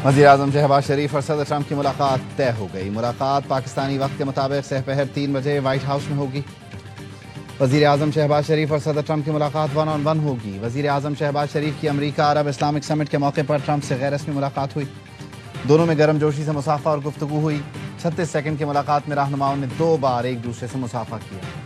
वज़ीर-ए-आज़म शहबाज शरीफ और सदर ट्रंप की मुलाकात तय हो गई। मुलाकात पाकिस्तानी वक्त के मुताबिक सहपहर 3 बजे व्हाइट हाउस में होगी। वज़ीर-ए-आज़म शहबाज शरीफ और सदर ट्रंप की मुलाकात 1-on-1 होगी। वज़ीर-ए-आज़म शहबाज शरीफ की अमरीका अरब इस्लामिक समिट के मौके पर ट्रंप से गैर रस्मी मुलाकात हुई। दोनों में गर्मजोशी से मुसाफा और गुफ्तगू हुई। 36 सेकंड की मुलाकात में रहनुमाओं ने 2 बार एक दूसरे से मुसाफा किया।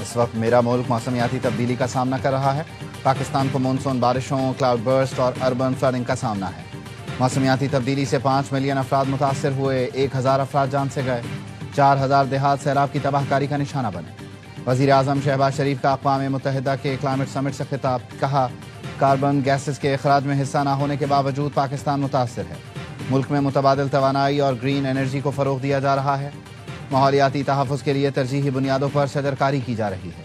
इस वक्त मेरा मुल्क मौसमियाती तब्दीली का सामना कर रहा है। पाकिस्तान को मानसून बारिशों, क्लाउड बर्स्ट और अर्बन फ्लडिंग का सामना है। मौसमियाती तब्दीली से 5 मिलियन अफराद मुतासर हुए, 1000 अफराद जान से गए, 4000 देहात सैलाब की तबाहकारी का निशाना बने। वज़ीर-ए-आज़म शहबाज शरीफ का अक़वाम मुत्तहिदा के क्लाइमेट समिट से खिताब, कहा कार्बन गैसेस के अखराज में हिस्सा न होने के बावजूद पाकिस्तान मुतासर है। मुल्क में मुतबादिल तवानाई और ग्रीन एनर्जी को फ़रोग़ दिया जा रहा है। माहौलियाती तहफ़्फ़ुज़ के लिए तरजीही बुनियादों पर शजरकारी की जा रही है।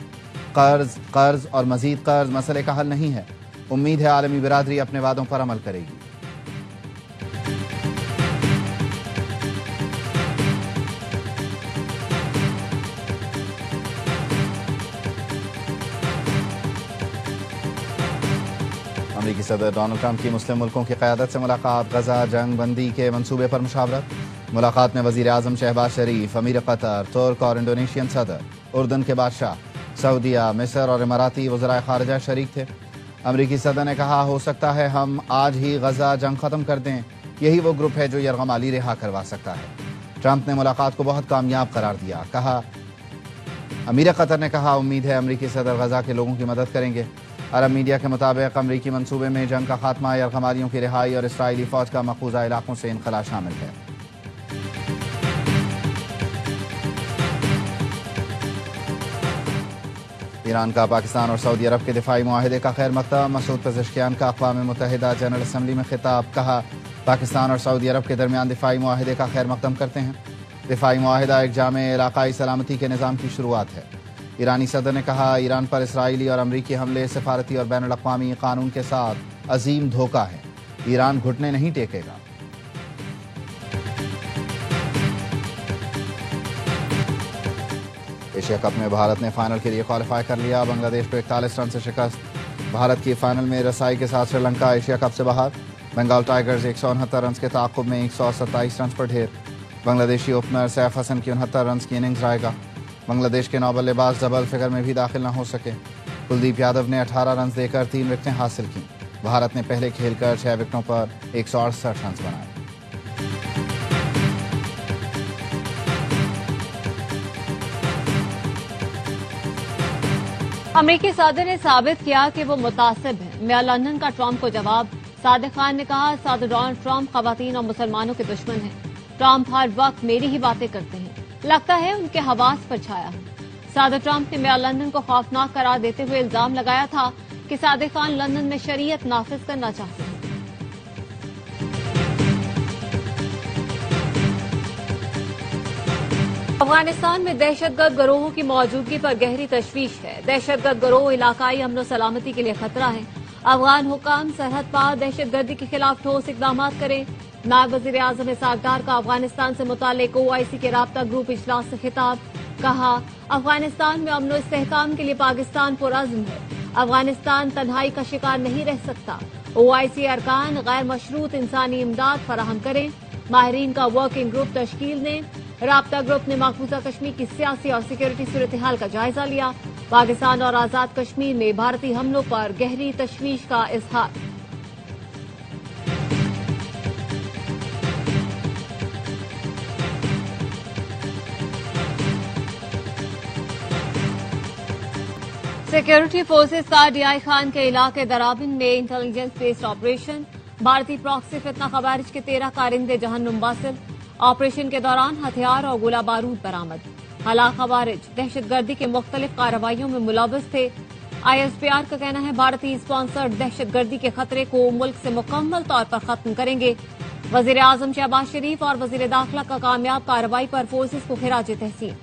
कर्ज और मज़ीद कर्ज मसले का हल नहीं है। उम्मीद है आलमी बिरादरी अपने वादों पर अमल करेगी। अमरीकी सदर डोनाल्ड ट्रंप की मुस्लिम मुल्कों की क़यादत से मुलाकात, गजा जंग बंदी के मंसूबे पर मुशावरत। मुलाकात में वज़ीर-ए-आज़म शहबाज शरीफ, अमीर कतर, तुर्क और इंडोनेशियन सदर, उर्दन के बादशाह, सऊदीया, मिस्र और इमाराती वज़राए ख़ारिजा शरीक थे। अमरीकी सदर ने कहा, हो सकता है हम आज ही गजा जंग ख़त्म कर दें। यही वो ग्रुप है जो यरग़माली रिहा करवा सकता है। ट्रंप ने मुलाकात को बहुत कामयाब करार दिया। कहा, अमीर कतर ने कहा, उम्मीद है अमरीकी सदर गजा के लोगों की मदद करेंगे। अरब मीडिया के मुताबिक अमरीकी मंसूबे में जंग का खात्मा, यरग़मालियों की रिहाई और इसराइली फ़ौज का मक़बूज़ा इलाक़ों से इनख़ला शामिल है। ईरान का पाकिस्तान और सऊदी अरब के दिफाई मुआहदे का खैर मक़दम। मसूद पेज़ेश्कियान का अक़वाम मुत्तहिदा जनरल असम्बली में खिताब, कहा पाकिस्तान और सऊदी अरब के दरमियान दिफाई मुआहदे का खैर मक़दम करते हैं। दिफाई मुआहदा एक जामे इलाक़ाई सलामती के निज़ाम की शुरुआत है। ईरानी सदर ने कहा, ईरान पर इसराइली और अमरीकी हमले सफारती और बैनुल अक़वामी कानून के साथ अजीम धोखा है। ईरान घुटने नहीं टेकेगा। एशिया कप में भारत ने फाइनल के लिए क्वालिफाई कर लिया। बांग्लादेश को 41 रन से शिकस्त। भारत की फाइनल में रसाई के साथ श्रीलंका एशिया कप से बाहर। बंगाल टाइगर्स 169 रन के ताक़ुब में 127 रन पर ढेर। बांग्लादेशी ओपनर सैफ हसन की 69 रन की इनिंग्स रहेगा। बांग्लादेश के 9 बल्लेबाज डबल फिगर में भी दाखिल न हो सके। कुलदीप यादव ने 18 रन देकर 3 विकेटें हासिल की। भारत ने पहले खेलकर 6 विकेटों पर 168 रन बनाए। अमरीकी सदर ने साबित किया कि वो मुतासिब है। मेयर लंदन का ट्रंप को जवाब। सादिक खान ने कहा, सदर डोनाल्ड ट्रंप खवातीन और मुसलमानों के दुश्मन हैं। ट्रंप हर वक्त मेरी ही बातें करते हैं, लगता है उनके हवास पर छाया हूं। सदर ट्रंप ने मेयर लंदन को खौफनाक करार देते हुए इल्जाम लगाया था कि सादिक खान लंदन में शरीयत नाफिज करना चाहते हैं। अफगानिस्तान में दहशतगर्द गिरोहों की मौजूदगी पर गहरी तशवीश है। दहशतगर्द गिरोह इलाकाई अमन सलामती के लिए खतरा है। अफगान हुकाम सरहद पार दहशतगर्दी के खिलाफ ठोस इकदाम करें। नायब वज़ीर-ए-आज़म इसहाक़ डार का अफगानिस्तान से मुताल्लिक़ OIC के राब्ता ग्रुप इजलास से खिताब, कहा अफगानिस्तान में अमन और इस्तेहकाम के लिए पाकिस्तान पुरअज़्म है। अफगानिस्तान तन्हाई का शिकार नहीं रह सकता। OIC अरकान गैर मशरूत इंसानी इमदाद फराहम करें। माहिरीन का वर्किंग ग्रुप तश्कील ने। राब्ता ग्रुप ने मकबूजा कश्मीर की सियासी और सिक्योरिटी सूरत हाल का जायजा लिया। पाकिस्तान और आजाद कश्मीर में भारतीय हमलों पर गहरी तशवीश का इजहार। सिक्योरिटी फोर्सेज का DI खान के इलाके दराबिन में इंटेलिजेंस बेस्ड ऑपरेशन। भारतीय प्रॉक्सी फितना खवारिज के 13 कारिंदे जहन्नुम वासिल। ऑपरेशन के दौरान हथियार और गोला बारूद बरामद। हलाक खवारिज दहशतगर्दी के मुख्तलिफ कार्रवाइयों में मुलव्वस थे। ISPR का कहना है भारतीय स्पॉन्सर्ड दहशतगर्दी के खतरे को मुल्क से मुकम्मल तौर पर खत्म करेंगे। वज़ीर-ए-आज़म शहबाज शरीफ और वज़ीर दाखिला का कामयाब कार्रवाई पर फोर्सेज को खिराज तहसीन।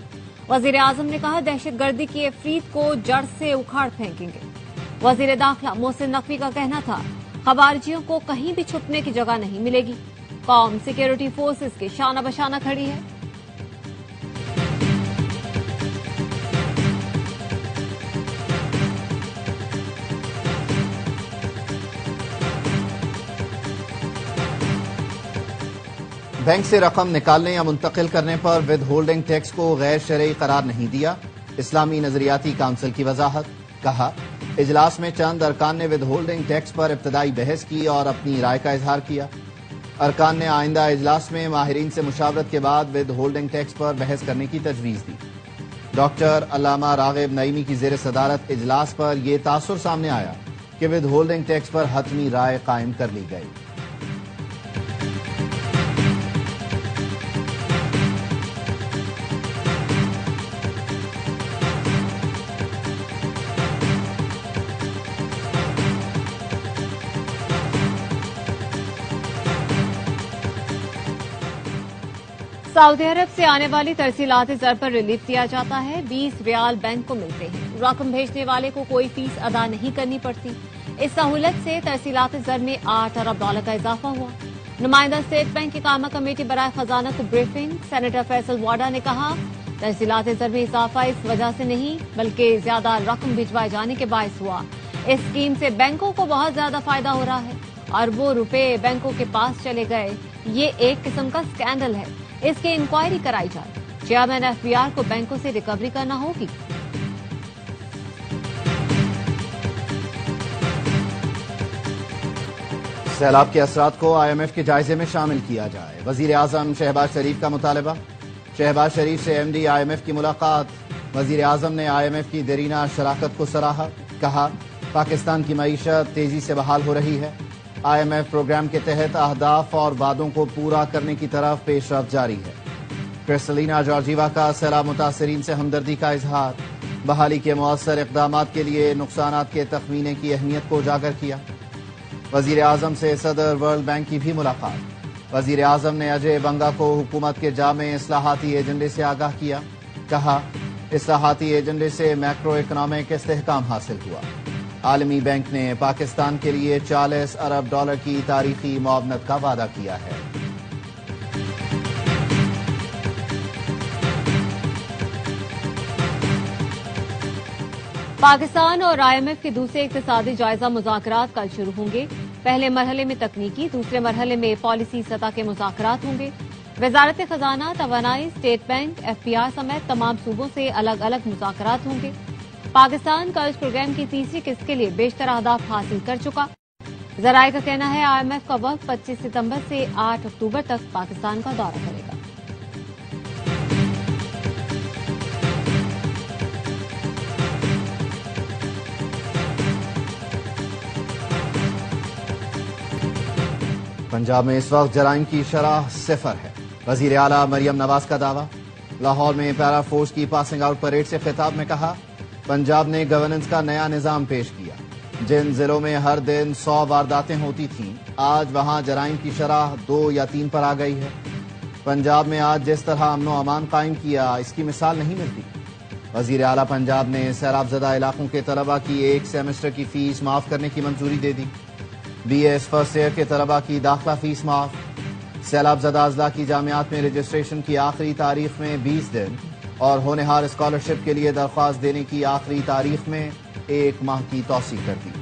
वज़ीर-ए-आज़म ने कहा दहशतगर्दी की अफरीत को जड़ से उखाड़ फेंकेंगे। वज़ीर दाखिला मोहसिन नकवी का कहना था खवारिजियों को कहीं भी छुपने की जगह नहीं मिलेगी। कौम सिक्योरिटी फोर्सेस के शाना बशाना खड़ी है। बैंक से रकम निकालने या मुंतकिल करने पर विद होल्डिंग टैक्स को गैर शरई करार नहीं दिया। इस्लामी नजरियाती काउंसिल की वजाहत। कहा, इजलास में चंद अरकान ने विद होल्डिंग टैक्स पर इब्तदाई बहस की और अपनी राय का इजहार किया। अरकान ने आइंदा इजलास में माहिरीन से मुशावरत के बाद विद होल्डिंग टैक्स पर बहस करने की तजवीज दी। डॉक्टर अल्लामा रागिब नईमी की जेर सदारत इजलास पर यह तासुर सामने आया कि विद होल्डिंग टैक्स पर हतमी राय कायम कर ली गई। सऊदी अरब से आने वाली तरसीलात ज़र पर रिलीफ दिया जाता है। 20 रियाल बैंक को मिलते हैं। रकम भेजने वाले को कोई फीस अदा नहीं करनी पड़ती। इस सहूलत से तरसीलात ज़र में $8 अरब का इजाफा हुआ। नुमाइंदा स्टेट बैंक की कामा कमेटी बराए खजाना को ब्रीफिंग। सेनेटर फैसल वाडा ने कहा, तरसीलात ज़र में इजाफा इस वजह से नहीं बल्कि ज्यादा रकम भिजवाए जाने के बायस हुआ। इस स्कीम से बैंकों को बहुत ज्यादा फायदा हो रहा है। अरबों रुपए बैंकों के पास चले गए। ये एक किस्म का स्कैंडल है। इसकी इंक्वायरी कराई जाए। चेयरमैन एफबीआर को बैंकों से रिकवरी करना होगी। सैलाब के असरात को IMF के जायजे में शामिल किया जाए। वजीर आजम शहबाज शरीफ का मुतालबा। शहबाज शरीफ से MD IMF की मुलाकात। वजीर आजम ने IMF की देरीना शराकत को सराहा। कहा, पाकिस्तान की मईशत तेजी से बहाल हो रही है। IMF प्रोग्राम के तहत अहदाफ और वादों को पूरा करने की तरफ पेशरफ्त जारी है। क्रिस्टलिना जॉर्जीवा का सैलाब मुतासरीन से हमदर्दी का इजहार। बहाली के मौसर इक़दामात के लिए नुकसानात के तखमीने की अहमियत को उजागर किया। वजीर आजम से सदर वर्ल्ड बैंक की भी मुलाकात। वजीर आजम ने अजय बंगा को हुकूमत के जामे इस्लाहाती एजेंडे से आगाह किया। कहा, इस्लाहाती एजेंडे से मैक्रो इकनॉमिक इस्तेहकाम हासिल हुआ। आलमी बैंक ने पाकिस्तान के लिए $40 अरब की तारीखी मुआवनत का वादा किया है। पाकिस्तान और IMF के दूसरे इक्तिसादी जायजा मुज़ाकरात कल शुरू होंगे। पहले मरहले में तकनीकी, दूसरे मरहले में पॉलिसी सतह के मुज़ाकरात होंगे। वजारत खजाना, तवानाई, स्टेट बैंक, FBR समेत तमाम सूबों से अलग अलग मुज़ाकरात होंगे। पाकिस्तान कर्ज प्रोग्राम की तीसरी किस्त के लिए बेशतर अहदाफ हासिल कर चुका। जराये का कहना है IMF का वक्त 25 सितंबर से 8 अक्टूबर तक पाकिस्तान का दौरा करेगा। पंजाब में इस वक्त जराइम की शरह 0 है। वजीर आला मरियम नवाज का दावा। लाहौर में पैरा फोर्स की पासिंग आउट परेड से खिताब में कहा, पंजाब ने गवर्नेंस का नया निजाम पेश किया। जिन जिलों में हर दिन 100 वारदातें होती थीं, आज वहां जराइम की शरह 2 या 3 पर आ गई है। पंजाब में आज जिस तरह अमनो अमान कायम किया, इसकी मिसाल नहीं मिलती। वजीर आला पंजाब ने सैलाबजदा इलाकों के तलबा की एक सेमेस्टर की फीस माफ करने की मंजूरी दे दी। BS फर्स्ट ईयर के तलबा की दाखिला फीस माफ। सैलाबजदा अजला की जामियात में रजिस्ट्रेशन की आखिरी तारीख में 20 दिन और होनहार स्कॉलरशिप के लिए दरख्वास्त देने की आखिरी तारीख में 1 माह की तौसीक कर दी।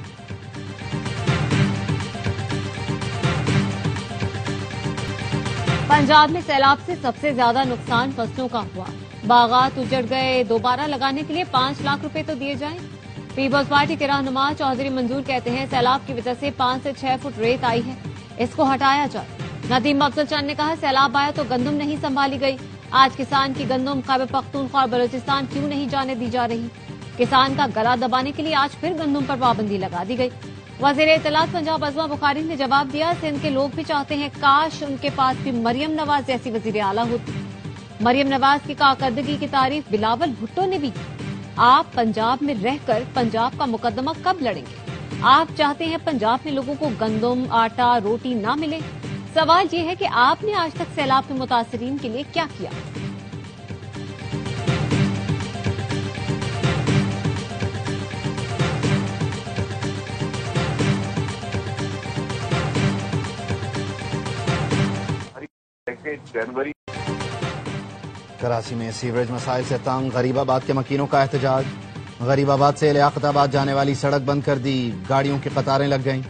पंजाब में सैलाब से सबसे ज्यादा नुकसान फसलों का हुआ। बागात उजड़ गए। दोबारा लगाने के लिए 5 लाख रुपए तो दिए जाएं। पीपल्स पार्टी के रहनुमा चौधरी मंजूर कहते हैं, सैलाब की वजह से 5 से 6 फुट रेत आई है, इसको हटाया जाए। नदीम अफजल चंद ने कहा, सैलाब आया तो गंदम नहीं संभाली गई। आज किसान की गंदम खैबर पख्तूनख्वा और बलूचिस्तान क्यों नहीं जाने दी जा रही? किसान का गला दबाने के लिए आज फिर गंदम पर पाबंदी लगा दी गई। वजीर इत्तलात पंजाब अज़मा बुखारी ने जवाब दिया, सिंध के लोग भी चाहते हैं काश उनके पास भी मरियम नवाज जैसी वजीर आला होती। मरियम नवाज की कारकर्दगी की तारीफ बिलावल भुट्टो ने भी की। आप पंजाब में रहकर पंजाब का मुकदमा कब लड़ेंगे? आप चाहते हैं पंजाब में लोगों को गंदम, आटा, रोटी ना मिले। सवाल ये है कि आपने आज तक सैलाब के मुतासरीन के लिए क्या किया? है कि जनवरी कराची में सीवरेज मसाइल से तंग गरीबाबाद के मकीनों का एहतजाज। गरीबाबाद से लियाकताबाद जाने वाली सड़क बंद कर दी, गाड़ियों की कतारें लग गईं।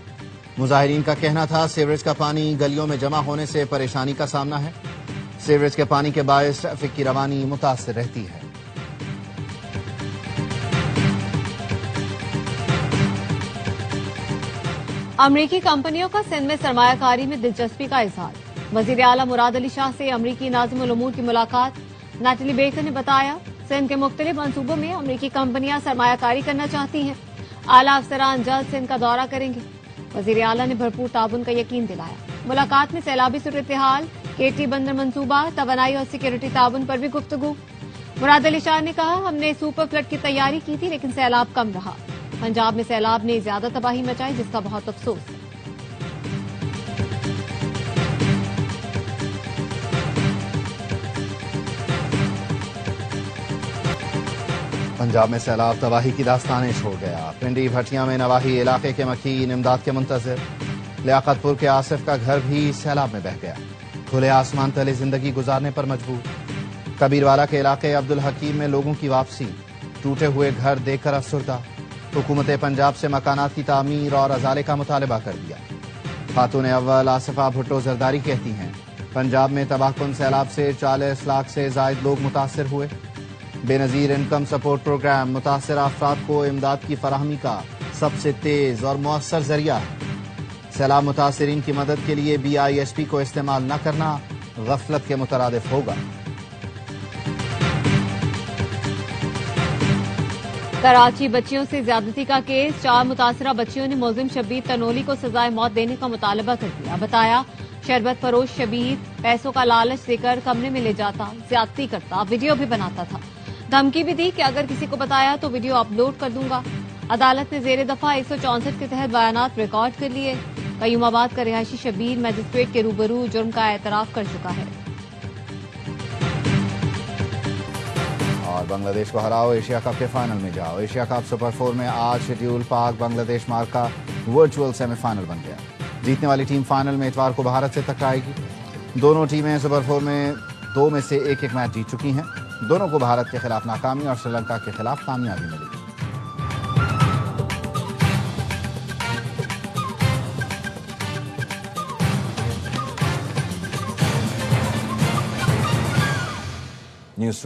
मुजाहिरीन का कहना था सीवरेज का पानी गलियों में जमा होने से परेशानी का सामना है। सीवरेज के पानी के बायस ट्रैफिक की रवानी मुतासर रहती है। अमरीकी कंपनियों का सिंध में सरमायाकारी में दिलचस्पी का इजहार। वजीर आला मुराद अली शाह से अमरीकी नाज़िमुल उमूर की मुलाकात। नैटली बेकर ने बताया, सिंध के मुख्तलिफ मंसूबों में अमरीकी कंपनियां सरमायाकारी करना चाहती हैं। आला अफसरान जल्द सिंध का दौरा करेंगे। वजीर आला ने भरपूर ताउन का यकीन दिलाया। मुलाकात में सैलाबी सूरत-ए-हाल, केटी बंदर मंसूबा, तवानाई और सिक्योरिटी ताउन पर भी गुफ्तगू। मुराद अली शाह ने कहा, हमने सुपर फ्लड की तैयारी की थी लेकिन सैलाब कम रहा। पंजाब में सैलाब ने ज्यादा तबाही मचाई, जिसका बहुत अफसोस है। पंजाब में सैलाब तबाही की दास्तानें छोड़ गया। पिंडी भटिया में नवाही इलाके के मकीन इमदाद के मुंतजिर। लियाकतपुर के आसिफ का घर भी सैलाब में बह गया। खुले आसमान तले जिंदगी गुजारने पर मजबूर। कबीरवाला के इलाके अब्दुल हकीम में लोगों की वापसी। टूटे हुए घर देखकर अफसरदा। हुकूमत पंजाब से मकानात की तामीर और अजाले का मुतालबा कर दिया। खातून अव्वल आसिफा भुट्टो जरदारी कहती हैं, पंजाब में तबाहकुन सैलाब से 40 लाख से जायद लोग मुतासर हुए। बेनजीर इनकम सपोर्ट प्रोग्राम मुतासर अफराद को इमदाद की फराहमी का सबसे तेज और मौसर जरिया है। सैलाब मुतासरीन की मदद के लिए BISP को इस्तेमाल न करना गफलत के मुतरादिफ होगा। कराची बच्चियों से ज्यादती का केस। 4 मुतासरा बच्चियों ने मुलजिम शब्बीर तनोली को सजाए मौत देने का मुतालबा कर दिया। बताया, शरबत फरोश शब्बीर पैसों का लालच देकर कमरे में ले जाता, ज्यादती करता, वीडियो भी बनाता था। धमकी भी दी कि अगर किसी को बताया तो वीडियो अपलोड कर दूंगा। अदालत ने जेर दफा 164 के तहत बयानात रिकॉर्ड कर लिए। कयूमाबाद का रिहायशी शब्बीर मजिस्ट्रेट के रूबरू जुर्म का एतराफ कर चुका है। और बांग्लादेश को हराओ, एशिया कप के फाइनल में जाओ। एशिया कप सुपर 4 में आज शेड्यूल पाक बांग्लादेश मार्का वर्चुअल सेमीफाइनल बन गया। जीतने वाली टीम फाइनल में इतवार को भारत से टकराएगी। दोनों टीमें सुपर 4 में 2 में से एक मैच जीत चुकी हैं। दोनों को भारत के खिलाफ नाकामी और श्रीलंका के खिलाफ कामयाबी मिली। न्यूज़